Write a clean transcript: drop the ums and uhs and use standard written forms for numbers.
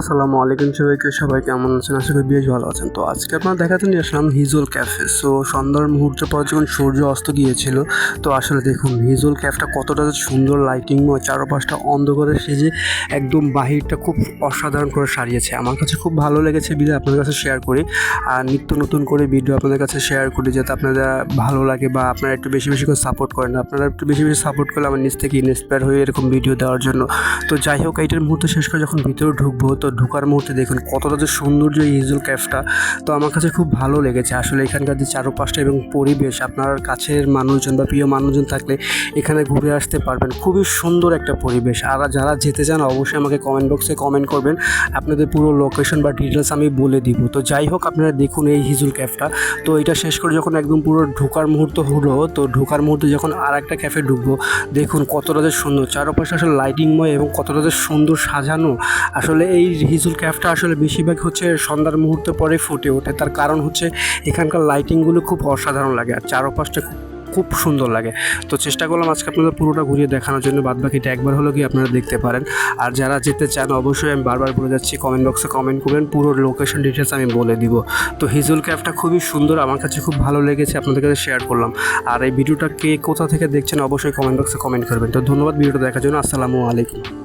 আসসালামু আলাইকুম সবাইকে, সবাই কেমন আছেন? আশা করি বেশ ভালো আছেন। তো আজকে আপনারা দেখাতে নিয়ে আসলাম হিজল ক্যাফে। সো সন্ধ্যার মুহূর্তের পর যখন সূর্য অস্ত গিয়েছিল, তো আসলে দেখুন হিজল ক্যাফটা কতটা সুন্দর লাইটিংময়, চারপাশটা অন্ধকারে সেজে একদম বাহিরটা খুব অসাধারণ করে সারিয়েছে। আমার কাছে খুব ভালো লেগেছে বিধায় আপনাদের কাছে শেয়ার করি। আর নিত্য নতুন করে ভিডিও আপনাদের কাছে শেয়ার করি যাতে আপনাদের ভালো লাগে বা আপনারা একটু বেশি বেশি করে সাপোর্ট করেন। আপনারা একটু বেশি বেশি সাপোর্ট করলে আমার নিজ থেকে ইন্সপায়ার হয়ে এরকম ভিডিও দেওয়ার জন্য। তো যাই হোক, এইটার মুহূর্তে শেষ করে যখন ভিতরে ঢুকবো, তো ঢোকার মুহূর্তে দেখুন কতটা যে সৌন্দর্য এই হিজল ক্যাফটা। তো আমার কাছে খুব ভালো লেগেছে আসলে এখানকার যে চারপাশটা এবং পরিবেশ। আপনার কাছের মানুষজন বা প্রিয় মানুষজন থাকলে এখানে ঘুরে আসতে পারবেন। খুবই সুন্দর একটা পরিবেশ। আর যারা যেতে চান অবশ্যই আমাকে কমেন্ট বক্সে কমেন্ট করবেন, আপনাদের পুরো লোকেশন বা ডিটেলস আমি বলে দিব। তো যাই হোক, আপনারা দেখুন এই হিজল ক্যাফটা। তো এটা শেষ করে যখন একদম পুরো ঢোকার মুহূর্ত হলো, তো ঢোকার মুহূর্তে যখন আর একটা ক্যাফে ঢুকবো, দেখুন কতটা যে সুন্দর চারপাশে আসলে লাইটিংময় এবং কতটা যে সুন্দর সাজানো। আসলে এই হিজল ক্যাফটা আসলে বেশিরভাগ হচ্ছে সন্ধ্যার মুহূর্তে পরে ফুটে ওঠে। তার কারণ হচ্ছে এখানকার লাইটিংগুলো খুব অসাধারণ লাগে আর চারপাশটা খুব খুব সুন্দর লাগে। তো চেষ্টা করলাম আজকে আপনাদের পুরোটা ঘুরিয়ে দেখানোর জন্য। বাদবাকিটা একবার হলো গিয়ে আপনারা দেখতে পারেন। আর যারা যেতে চান অবশ্যই আমি বারবার বলে যাচ্ছি, কমেন্ট বক্সে কমেন্ট করবেন, পুরো লোকেশন ডিটেলস আমি বলে দিব। তো হিজল ক্যাফটা খুবই সুন্দর, আমার কাছে খুব ভালো লেগেছে, আপনাদের কাছে শেয়ার করলাম। আর এই ভিডিওটা কে কোথা থেকে দেখছেন অবশ্যই কমেন্ট বক্সে কমেন্ট করবেন। তো ধন্যবাদ ভিডিওটা দেখার জন্য। আসসালামু আলাইকুম।